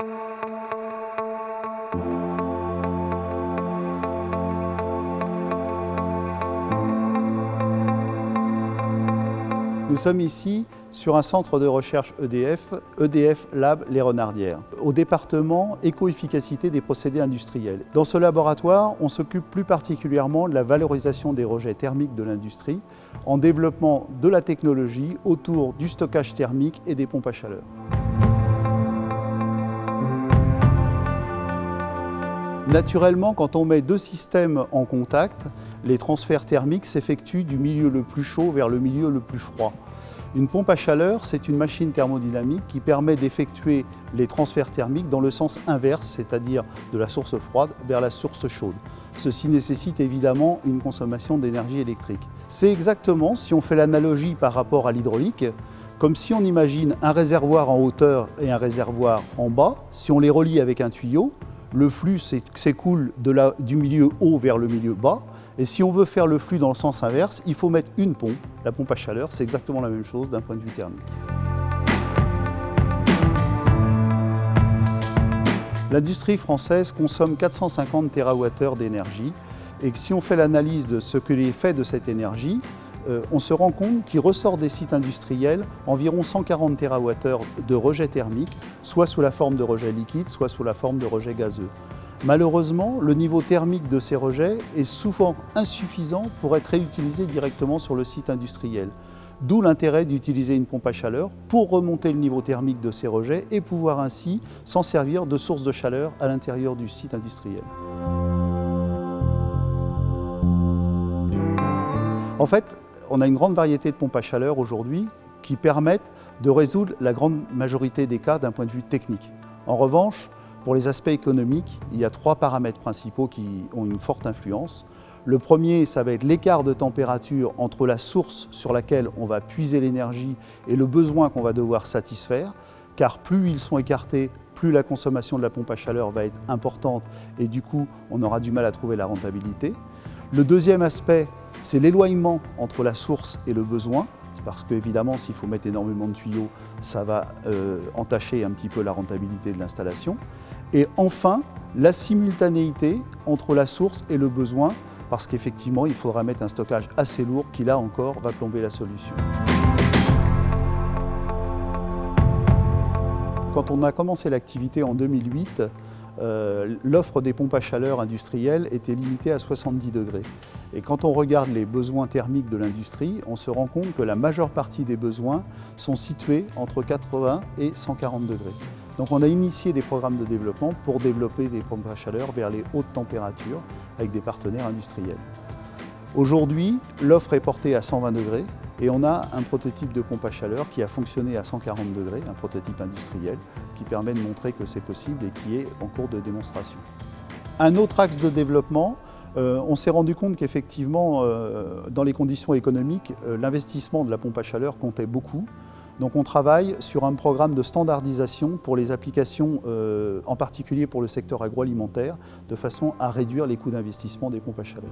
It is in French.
Nous sommes ici sur un centre de recherche EDF Lab Les Renardières, au département éco-efficacité des procédés industriels. Dans ce laboratoire, on s'occupe plus particulièrement de la valorisation des rejets thermiques de l'industrie en développement de la technologie autour du stockage thermique et des pompes à chaleur. Naturellement, quand on met deux systèmes en contact, les transferts thermiques s'effectuent du milieu le plus chaud vers le milieu le plus froid. Une pompe à chaleur, c'est une machine thermodynamique qui permet d'effectuer les transferts thermiques dans le sens inverse, c'est-à-dire de la source froide vers la source chaude. Ceci nécessite évidemment une consommation d'énergie électrique. C'est exactement, si on fait l'analogie par rapport à l'hydraulique, comme si on imagine un réservoir en hauteur et un réservoir en bas. Si on les relie avec un tuyau, le flux s'écoule du milieu haut vers le milieu bas. Et si on veut faire le flux dans le sens inverse, il faut mettre une pompe. La pompe à chaleur, c'est exactement la même chose d'un point de vue thermique. L'industrie française consomme 450 TWh d'énergie. Et si on fait l'analyse de ce que est fait de cette énergie, on se rend compte qu'il ressort des sites industriels environ 140 TWh de rejets thermiques, soit sous la forme de rejets liquides, soit sous la forme de rejets gazeux. Malheureusement, le niveau thermique de ces rejets est souvent insuffisant pour être réutilisé directement sur le site industriel. D'où l'intérêt d'utiliser une pompe à chaleur pour remonter le niveau thermique de ces rejets et pouvoir ainsi s'en servir de source de chaleur à l'intérieur du site industriel. En fait, on a une grande variété de pompes à chaleur aujourd'hui qui permettent de résoudre la grande majorité des cas d'un point de vue technique. En revanche, pour les aspects économiques, il y a trois paramètres principaux qui ont une forte influence. Le premier, ça va être l'écart de température entre la source sur laquelle on va puiser l'énergie et le besoin qu'on va devoir satisfaire, car plus ils sont écartés, plus la consommation de la pompe à chaleur va être importante et du coup, on aura du mal à trouver la rentabilité. Le deuxième aspect, c'est l'éloignement entre la source et le besoin, parce qu'évidemment, s'il faut mettre énormément de tuyaux, ça va entacher un petit peu la rentabilité de l'installation. Et enfin, la simultanéité entre la source et le besoin, parce qu'effectivement, il faudra mettre un stockage assez lourd qui, là encore, va plomber la solution. Quand on a commencé l'activité en 2008, l'offre des pompes à chaleur industrielles était limitée à 70 degrés. Et quand on regarde les besoins thermiques de l'industrie, on se rend compte que la majeure partie des besoins sont situés entre 80 et 140 degrés. Donc on a initié des programmes de développement pour développer des pompes à chaleur vers les hautes températures avec des partenaires industriels. Aujourd'hui, l'offre est portée à 120 degrés et on a un prototype de pompe à chaleur qui a fonctionné à 140 degrés, un prototype industriel qui permet de montrer que c'est possible et qui est en cours de démonstration. Un autre axe de développement, on s'est rendu compte qu'effectivement, dans les conditions économiques, l'investissement de la pompe à chaleur comptait beaucoup. Donc on travaille sur un programme de standardisation pour les applications, en particulier pour le secteur agroalimentaire, de façon à réduire les coûts d'investissement des pompes à chaleur.